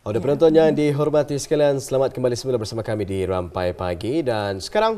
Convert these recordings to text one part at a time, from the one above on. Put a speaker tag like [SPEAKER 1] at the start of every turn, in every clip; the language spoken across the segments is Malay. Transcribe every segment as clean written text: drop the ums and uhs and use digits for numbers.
[SPEAKER 1] Audio penonton yang dihormati sekalian, selamat kembali semula bersama kami di Rampai Pagi. Dan sekarang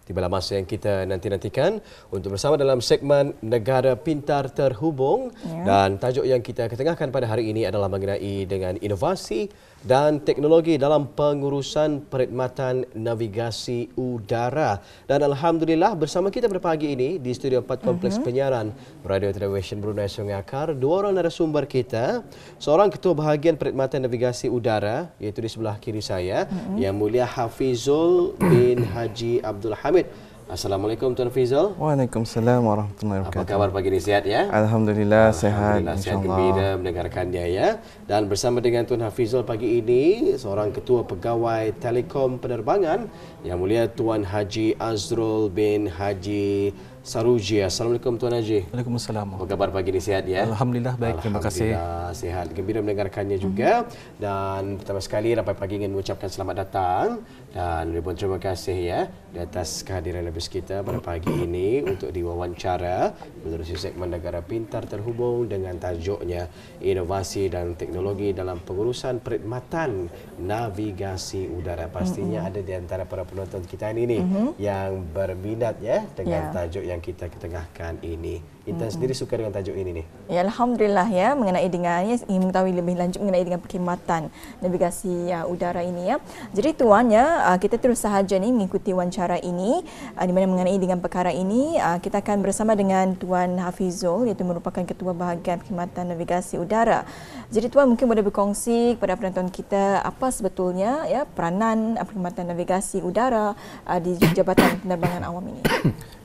[SPEAKER 1] tibalah masa yang kita nanti-nantikan untuk bersama dalam segmen Negara Pintar Terhubung. Dan tajuk yang kita ketengahkan pada hari ini adalah mengenai dengan inovasi dan teknologi dalam pengurusan perkhidmatan navigasi udara. Dan Alhamdulillah bersama kita pada pagi ini di Studio 4 Kompleks Penyiaran Radio Television Brunei Sungai Akar, dua orang narasumber kita. Seorang Ketua Bahagian Perkhidmatan Navigasi Udara, iaitu di sebelah kiri saya, Yang Mulia Hafizul bin Haji Abdul Hamid. Assalamualaikum Tuan Hafizul.
[SPEAKER 2] Waalaikumsalam warahmatullahi wabarakatuh.
[SPEAKER 1] Apa kabar pagi ini, sihat ya?
[SPEAKER 2] Alhamdulillah sehat,
[SPEAKER 1] sihat gembira mendengarkannya ya. Dan bersama dengan Tuan Hafizul pagi ini, seorang Ketua Pegawai Telekom Penerbangan, Yang Mulia Tuan Haji Azrul bin Haji Saruji. Assalamualaikum Tuan Haji.
[SPEAKER 2] Waalaikumsalam.
[SPEAKER 1] Apa kabar pagi ini, sihat ya?
[SPEAKER 2] Alhamdulillah baik, terima kasih.
[SPEAKER 1] Alhamdulillah sihat, gembira mendengarkannya juga. Dan pertama sekali Rampai Pagi ingin mengucapkan selamat datang dan ribuan terima kasih ya di atas kehadiran lebih kita pada pagi ini untuk diwawancara menerusi segmen Negara Pintar Terhubung dengan tajuknya Inovasi dan Teknologi dalam Pengurusan Perkhidmatan Navigasi Udara. Pastinya ada di antara para penonton kita ini yang berminat ya dengan tajuk yang kita ketengahkan ini. Intan sendiri suka dengan tajuk ini nih?
[SPEAKER 3] Ya, Alhamdulillah ya, mengenai dengan ingin mengetahui lebih lanjut mengenai dengan perkhidmatan navigasi udara ini ya. Jadi Tuan ya, kita terus sahaja nih mengikuti wawancara ini di mana mengenai dengan perkara ini kita akan bersama dengan Tuan Hafizul, iaitu merupakan Ketua Bahagian Perkhidmatan Navigasi Udara. Jadi Tuan mungkin boleh berkongsi kepada penonton kita apa sebetulnya ya peranan perkhidmatan navigasi udara di Jabatan Penerbangan Awam ini.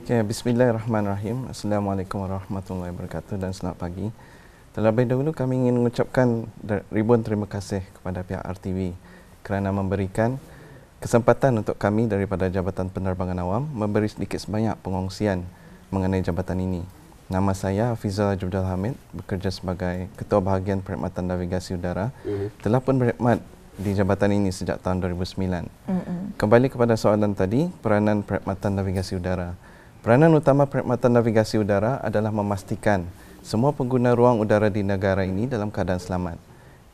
[SPEAKER 2] Okay, bismillahirrahmanirrahim. Assalamualaikum warahmatullahi wabarakatuh dan selamat pagi. Terlebih dahulu kami ingin mengucapkan ribuan terima kasih kepada pihak RTV kerana memberikan kesempatan untuk kami daripada Jabatan Penerbangan Awam memberi sedikit sebanyak pengongsian mengenai jabatan ini. Nama saya Hafizul Abdul Hamid, bekerja sebagai Ketua Bahagian Perkhidmatan Navigasi Udara. Telah pun berkhidmat di jabatan ini sejak tahun 2009. Kembali kepada soalan tadi, peranan perkhidmatan navigasi udara. Peranan utama perkhidmatan navigasi udara adalah memastikan semua pengguna ruang udara di negara ini dalam keadaan selamat.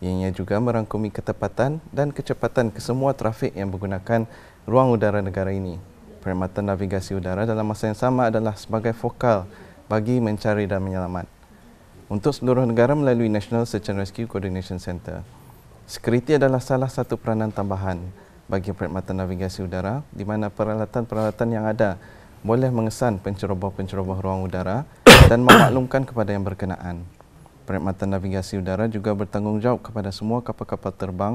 [SPEAKER 2] Ianya juga merangkumi ketepatan dan kecepatan ke semua trafik yang menggunakan ruang udara negara ini. Perkhidmatan navigasi udara dalam masa yang sama adalah sebagai vokal bagi mencari dan menyelamat untuk seluruh negara melalui National Search and Rescue Coordination Center. Security adalah salah satu peranan tambahan bagi perkhidmatan navigasi udara di mana peralatan-peralatan yang ada boleh mengesan penceroboh-penceroboh ruang udara dan memaklumkan kepada yang berkenaan. Perkhidmatan navigasi udara juga bertanggungjawab kepada semua kapal-kapal terbang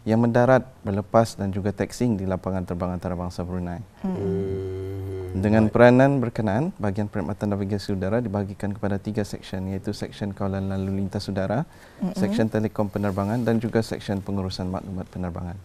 [SPEAKER 2] yang mendarat, berlepas dan juga taxiing di lapangan terbang antarabangsa Brunei. Dengan peranan berkenaan, bahagian perkhidmatan navigasi udara dibahagikan kepada 3 seksyen, iaitu seksyen kawalan lalu lintas udara, seksyen telekom penerbangan dan juga seksyen pengurusan maklumat penerbangan.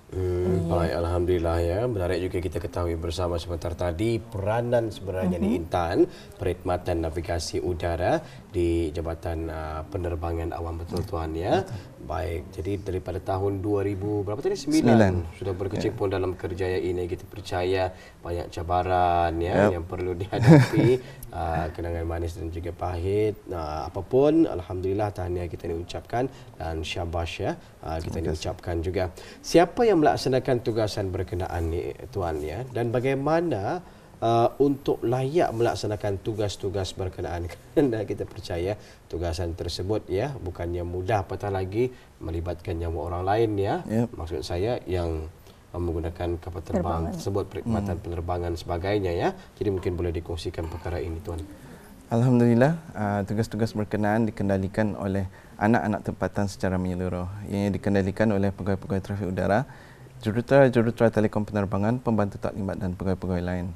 [SPEAKER 1] Baik, Alhamdulillah ya. Menarik juga kita ketahui bersama sebentar tadi peranan sebenarnya di Intan Perkhidmatan Navigasi Udara di Jabatan Penerbangan Awam, betul Tuan ya. Baik, jadi daripada tahun 2000 berapa tadi? 9 sudah berkecimpung dalam kerjaya ini. Kita percaya banyak cabaran ya yang perlu dihadapi, kenangan manis dan juga pahit. Apapun, Alhamdulillah tahniah kita diucapkan dan syabas ya kita diucapkan juga. Siapa yang melaksanakan tugasan berkenaan ni Tuan ya, dan bagaimana untuk layak melaksanakan tugas-tugas berkenaan? Kerana kita percaya tugasan tersebut ya bukannya mudah, apatah lagi melibatkan nyawa orang lain ya. Maksud saya yang menggunakan kapal terbang tersebut, perkhidmatan penerbangan sebagainya ya. Jadi mungkin boleh dikongsikan perkara ini Tuan.
[SPEAKER 2] Alhamdulillah, tugas-tugas berkenaan dikendalikan oleh anak-anak tempatan secara menyeluruh. Yang dikendalikan oleh pegawai-pegawai trafik udara, jurutera telekom penerbangan, pembantu taklimat dan pegawai-pegawai lain.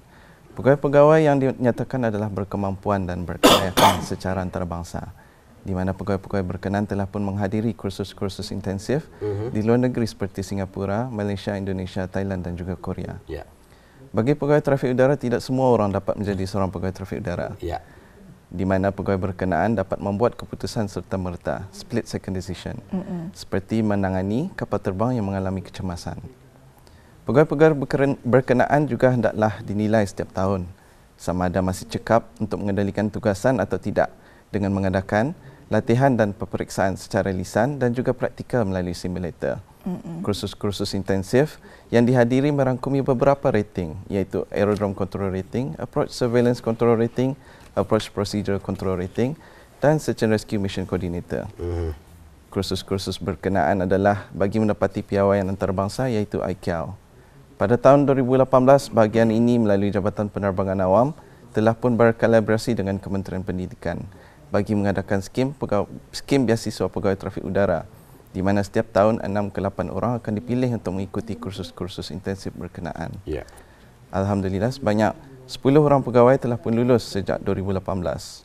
[SPEAKER 2] Pegawai-pegawai yang dinyatakan adalah berkemampuan dan berkelayakan secara antarabangsa, di mana pegawai-pegawai berkenan telah pun menghadiri kursus-kursus intensif di luar negeri seperti Singapura, Malaysia, Indonesia, Thailand dan juga Korea. Bagi pegawai trafik udara, tidak semua orang dapat menjadi seorang pegawai trafik udara. Di mana pegawai berkenaan dapat membuat keputusan serta-merta, split second decision, seperti menangani kapal terbang yang mengalami kecemasan. Pegawai-pegawai berkenaan juga hendaklah dinilai setiap tahun sama ada masih cekap untuk mengendalikan tugasan atau tidak dengan mengadakan latihan dan peperiksaan secara lisan dan juga praktikal melalui simulator. kursus-kursus intensif yang dihadiri merangkumi beberapa rating, iaitu Aerodrome Control Rating, Approach Surveillance Control Rating, Approach Procedure Control Rating dan Search and Rescue Mission Coordinator. Kursus-kursus berkenaan adalah bagi mendapati piawaian antarabangsa, iaitu ICAO. Pada tahun 2018, bahagian ini melalui Jabatan Penerbangan Awam telah pun berkolaborasi dengan Kementerian Pendidikan bagi mengadakan skim beasiswa pegawai trafik udara, di mana setiap tahun 6 ke 8 orang akan dipilih untuk mengikuti kursus-kursus intensif berkenaan. Alhamdulillah, sebanyak 10 orang pegawai telah pun lulus sejak 2018.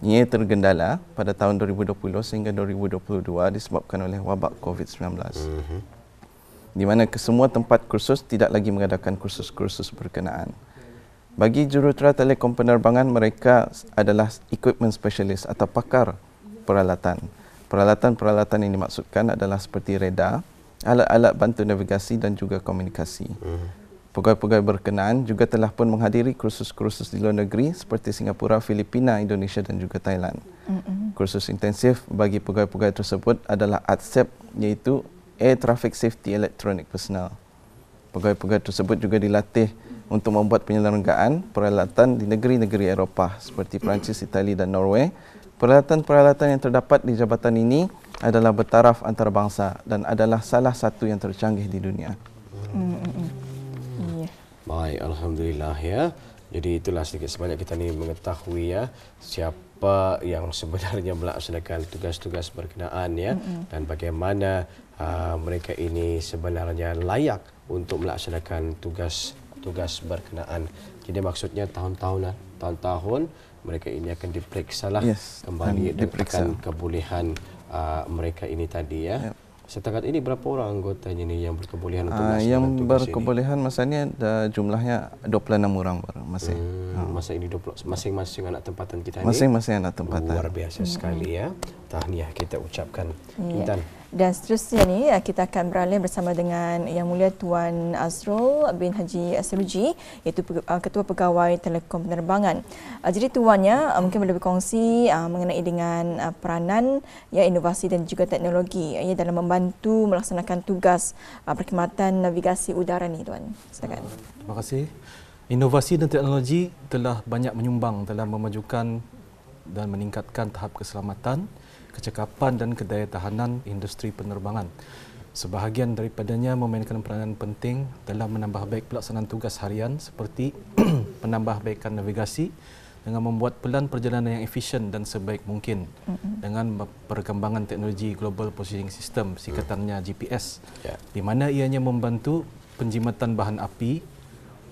[SPEAKER 2] Ia tergendala pada tahun 2020 sehingga 2022 disebabkan oleh wabak COVID-19. Di mana kesemua tempat kursus tidak lagi mengadakan kursus-kursus berkenaan. Bagi jurutera telekom penerbangan, mereka adalah equipment specialist atau pakar peralatan. Peralatan-peralatan yang dimaksudkan adalah seperti radar, alat-alat bantu navigasi dan juga komunikasi. Pegawai-pegawai berkenaan juga telah pun menghadiri kursus-kursus di luar negeri seperti Singapura, Filipina, Indonesia dan juga Thailand. Kursus intensif bagi pegawai-pegawai tersebut adalah ATSEP, iaitu Air Traffic Safety Electronic Personnel. Pegawai-pegawai tersebut juga dilatih untuk membuat penyelenggaraan peralatan di negeri-negeri Eropah seperti Perancis, Itali dan Norway. Peralatan-peralatan yang terdapat di jabatan ini adalah bertaraf antarabangsa dan adalah salah satu yang tercanggih di dunia.
[SPEAKER 1] Baik, alhamdulillah ya. Jadi itulah sedikit sebanyak kita ni mengetahui ya siapa yang sebenarnya melaksanakan tugas-tugas berkenaan ya dan bagaimana mereka ini sebenarnya layak untuk melaksanakan tugas berkenaan. Jadi maksudnya tahun-tahun mereka ini akan diperiksa lah kembali dengan kebolehan mereka ini tadi ya. Setakat ini berapa orang anggotanya ni yang berkebolehan untuk melaksanakan
[SPEAKER 2] yang
[SPEAKER 1] tugas
[SPEAKER 2] berkebolehan ini? Masanya jumlahnya 26 orang masih.
[SPEAKER 1] Masa ini 20 masing-masing anak tempatan kita ni.
[SPEAKER 2] Masing-masing anak tempatan.
[SPEAKER 1] Luar biasa sekali ya. Tahniah kita ucapkan. Intan.
[SPEAKER 3] Dan seterusnya ni kita akan beralih bersama dengan Yang Mulia Tuan Azrul bin Haji Asruji, iaitu Ketua Pegawai Telekom Penerbangan. Jadi tuannya mungkin boleh berkongsi mengenai dengan peranan ya inovasi dan juga teknologi ya dalam membantu melaksanakan tugas perkhidmatan navigasi udara ni tuan. Silakan.
[SPEAKER 4] Terima kasih. Inovasi dan teknologi telah banyak menyumbang dalam memajukan dan meningkatkan tahap keselamatan, kecekapan dan kedayatahanan industri penerbangan. Sebahagian daripadanya memainkan peranan penting dalam menambah baik pelaksanaan tugas harian seperti penambahbaikan navigasi dengan membuat pelan perjalanan yang efisien dan sebaik mungkin dengan perkembangan teknologi Global Positioning System, singkatannya GPS, di mana ianya membantu penjimatan bahan api,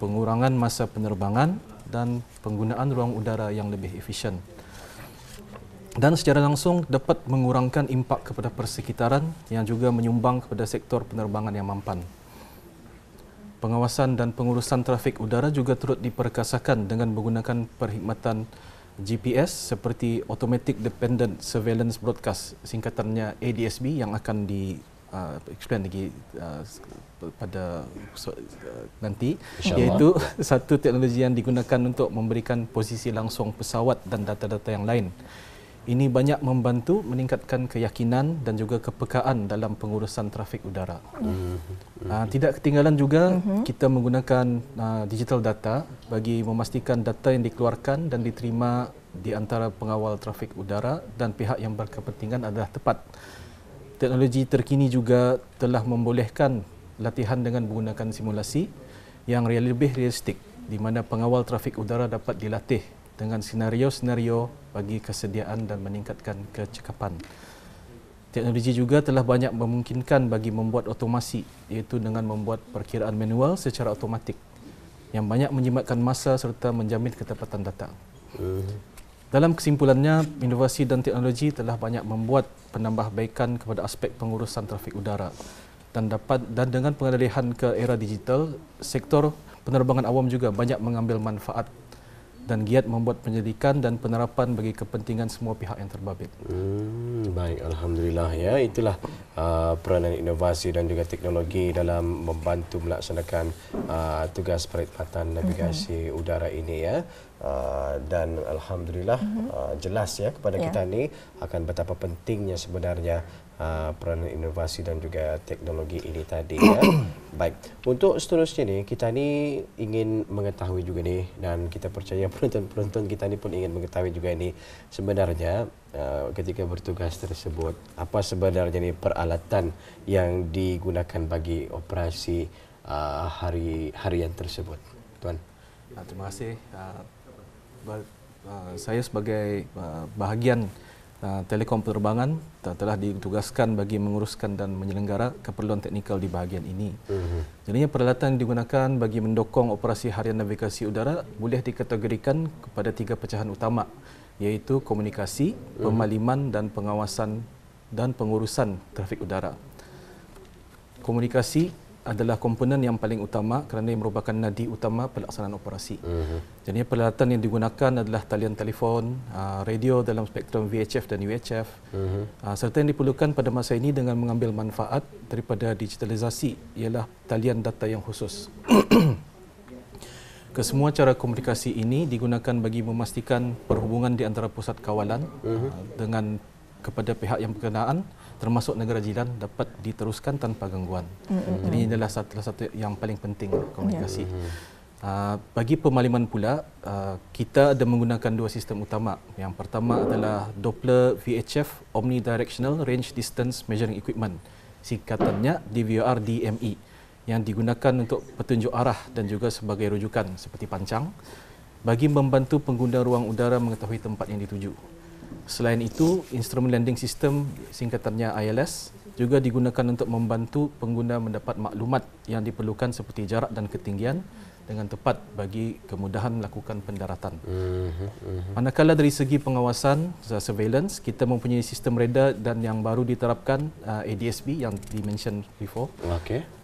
[SPEAKER 4] pengurangan masa penerbangan dan penggunaan ruang udara yang lebih efisien. Dan secara langsung dapat mengurangkan impak kepada persekitaran yang juga menyumbang kepada sektor penerbangan yang mampan. Pengawasan dan pengurusan trafik udara juga turut diperkasakan dengan menggunakan perkhidmatan GPS seperti Automatic Dependent Surveillance Broadcast, singkatannya ADSB, yang akan di-explain lagi pada nanti, iaitu satu teknologi yang digunakan untuk memberikan posisi langsung pesawat dan data-data yang lain. Ini banyak membantu meningkatkan keyakinan dan juga kepekaan dalam pengurusan trafik udara. Tidak ketinggalan juga kita menggunakan digital data bagi memastikan data yang dikeluarkan dan diterima di antara pengawal trafik udara dan pihak yang berkepentingan adalah tepat. Teknologi terkini juga telah membolehkan latihan dengan menggunakan simulasi yang lebih realistik, di mana pengawal trafik udara dapat dilatih dengan senario-senario bagi kesediaan dan meningkatkan kecekapan. Teknologi juga telah banyak memungkinkan bagi membuat otomasi, iaitu dengan membuat perkiraan manual secara automatik yang banyak menjimatkan masa serta menjamin ketepatan data. Dalam kesimpulannya, inovasi dan teknologi telah banyak membuat penambahbaikan kepada aspek pengurusan trafik udara dan dengan pengalihan ke era digital, sektor penerbangan awam juga banyak mengambil manfaat dan giat membuat penyelidikan dan penerapan bagi kepentingan semua pihak yang terbabit.
[SPEAKER 1] Baik, alhamdulillah ya. Itulah peranan inovasi dan juga teknologi dalam membantu melaksanakan tugas perkhidmatan navigasi udara ini ya. dan alhamdulillah jelas ya kepada kita ni akan betapa pentingnya sebenarnya peranan inovasi dan juga teknologi ini tadi ya. Baik, untuk seterusnya ni kita ni ingin mengetahui juga ni, dan kita percaya penonton-penonton kita ni pun ingin mengetahui juga ni sebenarnya ketika bertugas tersebut apa sebenarnya ni peralatan yang digunakan bagi operasi harian tersebut, Tuan.
[SPEAKER 4] Terima kasih. Saya sebagai bahagian telekom penerbangan telah ditugaskan bagi menguruskan dan menyelenggara keperluan teknikal di bahagian ini. Jadinya peralatan yang digunakan bagi mendokong operasi harian navigasi udara boleh dikategorikan kepada 3 pecahan utama, iaitu komunikasi, pemakliman dan pengawasan dan pengurusan trafik udara. Komunikasi adalah komponen yang paling utama kerana ia merupakan nadi utama pelaksanaan operasi. Jadi peralatan yang digunakan adalah talian telefon, radio dalam spektrum VHF dan UHF, serta yang diperlukan pada masa ini dengan mengambil manfaat daripada digitalisasi ialah talian data yang khusus. Kesemua cara komunikasi ini digunakan bagi memastikan perhubungan di antara pusat kawalan dengan kepada pihak yang berkenaan termasuk negara jiran dapat diteruskan tanpa gangguan. Jadi ini adalah salah satu yang paling penting komunikasi. Bagi pemakliman pula, kita ada menggunakan 2 sistem utama. Yang pertama adalah Doppler VHF Omnidirectional Range Distance Measuring Equipment, singkatannya DVR DME, yang digunakan untuk petunjuk arah dan juga sebagai rujukan seperti pancang bagi membantu pengguna ruang udara mengetahui tempat yang dituju. Selain itu, instrument landing system, singkatannya ILS, juga digunakan untuk membantu pengguna mendapat maklumat yang diperlukan seperti jarak dan ketinggian dengan tepat bagi kemudahan melakukan pendaratan. Manakala dari segi pengawasan, surveillance, kita mempunyai sistem radar dan yang baru diterapkan ADSB yang di-mention before.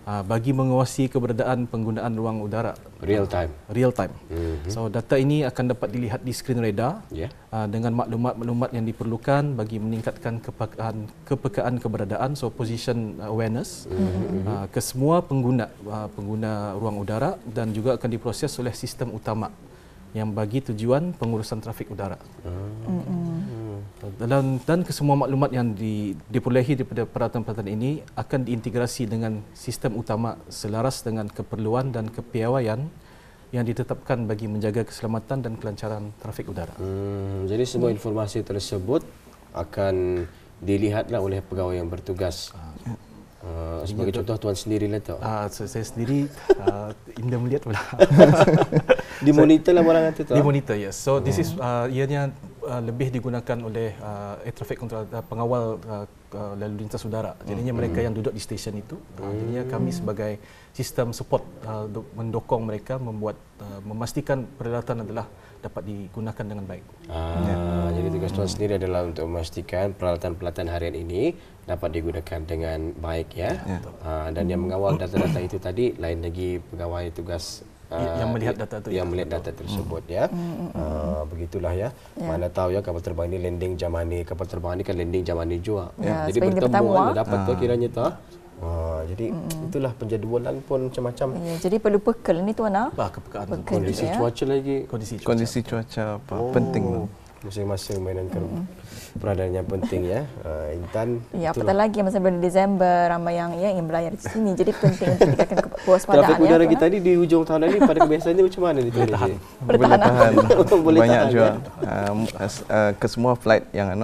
[SPEAKER 4] Bagi mengawasi keberadaan penggunaan ruang udara
[SPEAKER 1] Real time.
[SPEAKER 4] So data ini akan dapat dilihat di skrin radar dengan maklumat-maklumat yang diperlukan bagi meningkatkan kepekaan keberadaan, so position awareness ke semua pengguna ruang udara, dan juga akan diproses oleh sistem utama yang bagi tujuan pengurusan trafik udara. Dan kesemua maklumat yang diperolehi daripada peralatan-peralatan ini akan diintegrasi dengan sistem utama selaras dengan keperluan dan kepiawaian yang ditetapkan bagi menjaga keselamatan dan kelancaran trafik udara.
[SPEAKER 1] Jadi semua informasi tersebut akan dilihatlah oleh pegawai yang bertugas. Sebagai contoh, Tuan sendirilah tahu.
[SPEAKER 4] Saya sendiri indah melihat pula.
[SPEAKER 1] Dimonitor lah barang itu.
[SPEAKER 4] Dimonitor, yes. So this is ianya lebih digunakan oleh air traffic control, pengawal lalu lintas udara. Jadinya mereka yang duduk di stesen itu. Jadinya kami sebagai sistem support mendokong mereka memastikan peralatan adalah dapat digunakan dengan baik.
[SPEAKER 1] Jadi tugas Tuan sendiri adalah untuk memastikan peralatan-peralatan harian ini dapat digunakan dengan baik ya. Dan yang mengawal data-data itu tadi lain lagi pegawai tugas
[SPEAKER 4] yang melihat data itu,
[SPEAKER 1] yang melihat data tersebut ya. Begitulah ya. Mana tahu ya kapal terbang ini landing jam mana, kapal terbang ini kan landing jam mana juga. Jadi bertemu dapat tu kiranya tu. Jadi itulah penjadualan pun macam-macam.
[SPEAKER 3] Jadi perlu pekel ni Tuan.
[SPEAKER 4] Kepekaan
[SPEAKER 1] kondisi cuaca lagi.
[SPEAKER 2] Kondisi cuaca penting.
[SPEAKER 1] Masing-masing mainkan peranan yang penting ya. Intan.
[SPEAKER 3] Ya, apatah lagi masa bulan Disember ramai yang ingin berlayar di sini. Jadi penting untuk tingkatkan kewaspadaan.
[SPEAKER 1] Trafik udara kita ni di hujung tahun ini pada kebiasaannya macam mana ni?
[SPEAKER 2] Boleh tahan. Banyak juga. Ke semua flight yang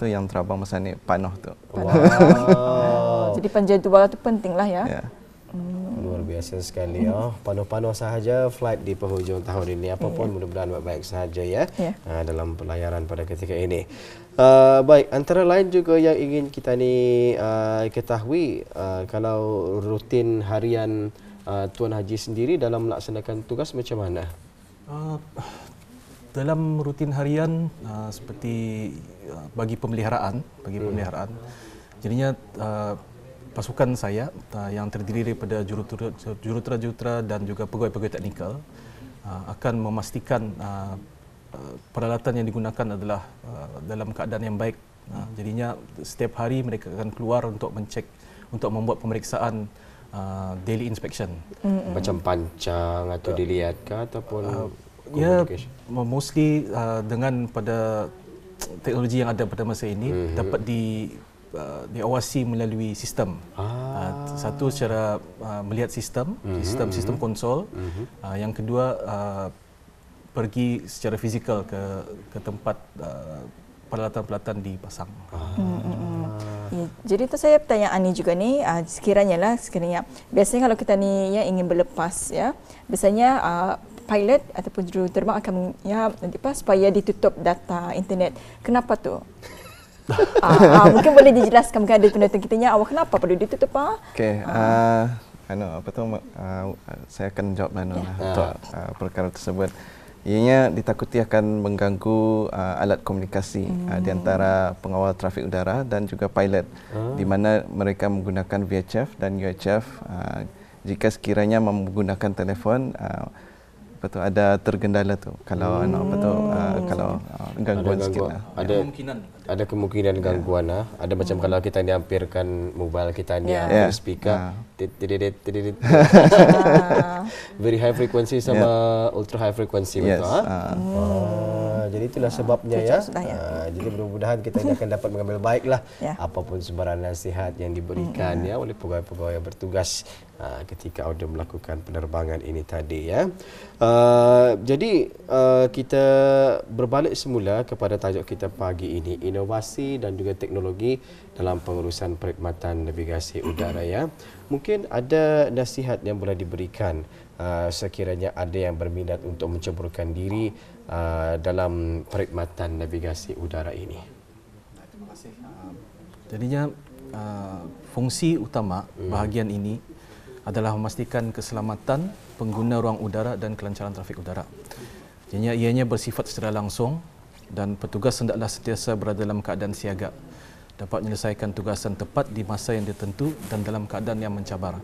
[SPEAKER 2] yang terbang masa ni panuh tu.
[SPEAKER 3] Jadi penjadualan itu pentinglah ya.
[SPEAKER 1] Luar biasa sekali ya. Panuh-panuh sahaja flight di penghujung tahun ini. Apapun mudah-mudahan baik-baik sahaja ya dalam pelayaran pada ketika ini. Baik, antara lain juga yang ingin kita ni ketahui kalau rutin harian Tuan Haji sendiri dalam melaksanakan tugas macam mana?
[SPEAKER 4] Dalam rutin harian seperti bagi pemeliharaan, jadinya pasukan saya yang terdiri daripada jurutera dan juga pegawai-pegawai teknikal akan memastikan peralatan yang digunakan adalah dalam keadaan yang baik. Jadinya setiap hari mereka akan keluar untuk mencek, untuk membuat pemeriksaan daily inspection.
[SPEAKER 1] Macam pancang atau dilihat ke ataupun communication?
[SPEAKER 4] mostly dengan pada teknologi yang ada pada masa ini dapat diawasi melalui sistem. Satu secara melihat sistem konsol. Yang kedua pergi secara fizikal ke tempat peralatan-peralatan dipasang.
[SPEAKER 3] Ya, jadi tu saya pertanyaan ni juga ni, sekiranya biasanya kalau kita ni ingin berlepas biasanya pilot ataupun juruterbang akan supaya ditutup data internet. Kenapa tu? Mungkin boleh dijelaskan, mungkin ada penonton kitanya, awak kenapa perlu ditutup?
[SPEAKER 2] Okey, saya akan jawab untuk perkara tersebut. Ianya ditakuti akan mengganggu alat komunikasi di antara pengawal trafik udara dan juga pilot, di mana mereka menggunakan VHF dan UHF. Jika sekiranya menggunakan telefon, ada tergendala tu kalau kalau gangguan sikit lah.
[SPEAKER 1] Ada kemungkinan gangguan ada macam kalau kita ni hampirkan mobile kita ni hampir speaker very high frequency sama ultra high frequency betul. Jadi itulah sebabnya jadi mudah-mudahan kita ni akan dapat mengambil baiklah apapun sebarang nasihat yang diberikan oleh pegawai-pegawai yang bertugas ketika audio melakukan penerbangan ini tadi jadi kita berbalik semula kepada tajuk kita pagi ini, inovasi dan juga teknologi dalam pengurusan perkhidmatan navigasi udara Mungkin ada nasihat yang boleh diberikan sekiranya ada yang berminat untuk menceburkan diri dalam perkhidmatan navigasi udara ini.
[SPEAKER 4] Terima kasih. Jadinya fungsi utama bahagian ini adalah memastikan keselamatan pengguna ruang udara dan kelancaran trafik udara. Jadinya ianya bersifat secara langsung dan petugas hendaklah sentiasa berada dalam keadaan siaga, dapat menyelesaikan tugasan tepat di masa yang ditentu dan dalam keadaan yang mencabar.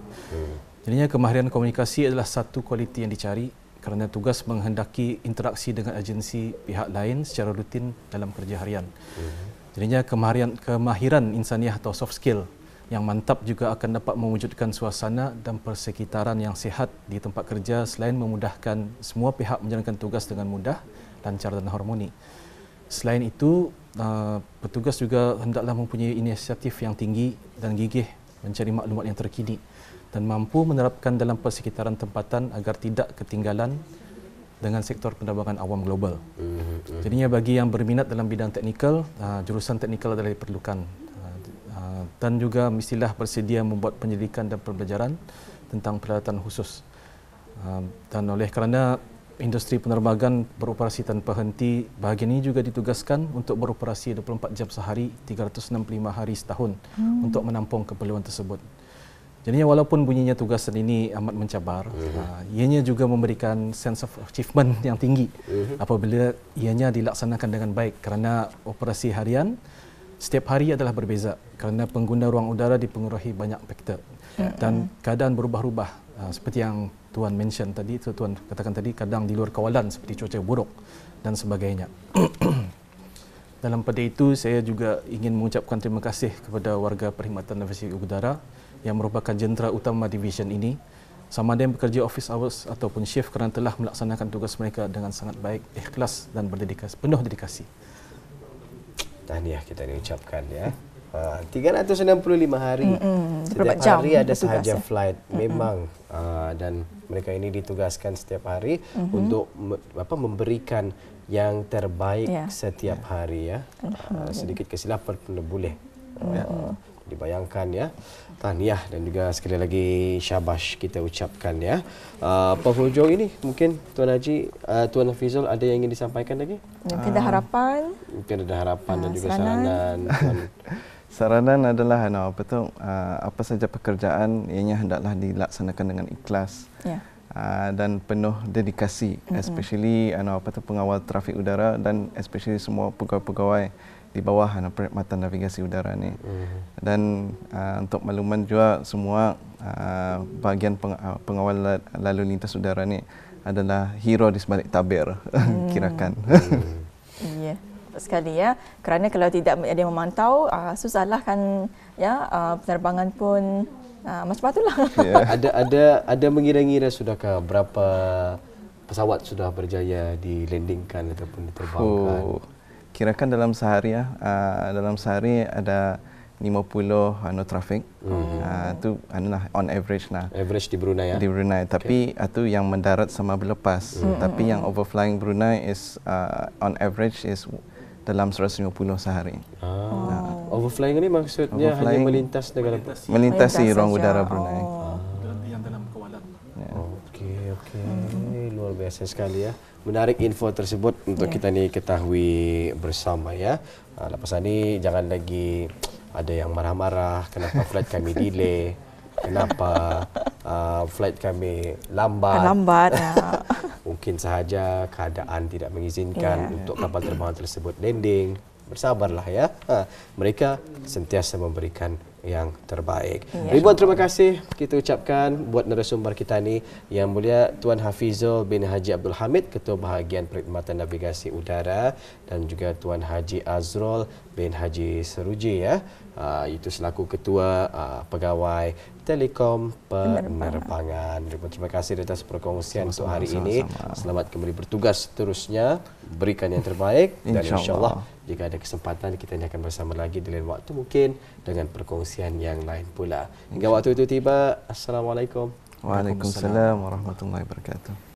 [SPEAKER 4] Jadinya kemahiran komunikasi adalah satu kualiti yang dicari kerana tugas menghendaki interaksi dengan agensi pihak lain secara rutin dalam kerja harian. Jadinya kemahiran insaniah atau soft skill yang mantap juga akan dapat mewujudkan suasana dan persekitaran yang sihat di tempat kerja selain memudahkan semua pihak menjalankan tugas dengan mudah, lancar dan harmoni. Selain itu, petugas juga hendaklah mempunyai inisiatif yang tinggi dan gigih mencari maklumat yang terkini dan mampu menerapkan dalam persekitaran tempatan agar tidak ketinggalan dengan sektor penerbangan awam global. Jadinya bagi yang berminat dalam bidang teknikal, jurusan teknikal adalah diperlukan dan juga mestilah bersedia membuat penyelidikan dan pembelajaran tentang peralatan khusus. Dan oleh kerana industri penerbangan beroperasi tanpa henti, bahagian ini juga ditugaskan untuk beroperasi 24 jam sehari, 365 hari setahun untuk menampung keperluan tersebut. Jadi walaupun bunyinya tugasan ini amat mencabar, ianya juga memberikan sense of achievement yang tinggi apabila ianya dilaksanakan dengan baik kerana operasi harian setiap hari adalah berbeza kerana pengguna ruang udara dipengaruhi banyak faktor dan keadaan berubah-ubah seperti yang Tuan mention tadi, Tuan katakan tadi, kadang di luar kawalan seperti cuaca buruk dan sebagainya. Dalam pada itu, saya juga ingin mengucapkan terima kasih kepada warga Perkhidmatan Navigasi Udara yang merupakan jentera utama division ini, sama ada yang bekerja office hours ataupun shift kerana telah melaksanakan tugas mereka dengan sangat baik, ikhlas dan berdedikasi, penuh dedikasi.
[SPEAKER 1] Tahniah kita diucapkan 365 hari. Setiap
[SPEAKER 3] jam
[SPEAKER 1] hari ada
[SPEAKER 3] bertugas,
[SPEAKER 1] sahaja flight memang dan mereka ini ditugaskan setiap hari untuk memberikan yang terbaik setiap hari sedikit kesilapan pun boleh dibayangkan Tahniah dan juga sekali lagi syabash kita ucapkan penghujung ini mungkin Tuan Haji, Tuan Hafizul ada yang ingin disampaikan lagi?
[SPEAKER 3] Mungkin ada harapan.
[SPEAKER 1] Mungkin ada harapan dan juga saranan.
[SPEAKER 2] Saranan adalah apa saja pekerjaan ianya hendaklah dilaksanakan dengan ikhlas dan penuh dedikasi, especially pengawal trafik udara dan especially semua pegawai-pegawai di bawah perkhidmatan navigasi udara ni. Dan untuk makluman juga semua bahagian pengawal lalu lintas udara ni adalah hero di sebalik tabir kirakan.
[SPEAKER 3] Ya. Sekali kerana kalau tidak ada yang memantau susahlah kan penerbangan pun macam itulah.
[SPEAKER 1] Ada mengira-ngira sudahkah berapa pesawat sudah berjaya dilandingkan ataupun diterbangkan?
[SPEAKER 2] Kirakan dalam sehari dalam sehari ada 50 trafik. Tu on average lah.
[SPEAKER 1] Average di Brunei ya.
[SPEAKER 2] Di Brunei, tapi itu yang mendarat sama berlepas. Tapi yang overflying Brunei is on average is dalam 150 sehari.
[SPEAKER 1] Overflying ini maksudnya hanya melintas negara
[SPEAKER 2] melintasi ruang udara Brunei.
[SPEAKER 4] Yang dalam kawalan.
[SPEAKER 1] Okey. Luar biasa sekali ya. Menarik info tersebut untuk kita ni ketahui bersama ya. Lepas ni jangan lagi ada yang marah-marah kenapa flight kami delay, kenapa flight kami lambat. Mungkin sahaja keadaan tidak mengizinkan untuk kapal terbang tersebut landing. Bersabarlah ya. Mereka sentiasa memberikan yang terbaik. Ribuan terima kasih kita ucapkan buat narasumber kita ni, Yang Mulia Tuan Hafizul bin Haji Abdul Hamid, Ketua Bahagian Perkhidmatan Navigasi Udara, dan juga Tuan Haji Azrul bin Haji Seruji ya. Itu selaku Ketua Pegawai Telekom Penerbangan. Terima kasih atas perkongsian untuk hari ini. Selamat kembali bertugas seterusnya. Berikan yang terbaik dan insya-Allah jika ada kesempatan kita akan bersama lagi di lain waktu, mungkin dengan perkongsian yang lain pula. Hingga waktu itu tiba, Assalamualaikum.
[SPEAKER 2] Waalaikumsalam warahmatullahi wabarakatuh.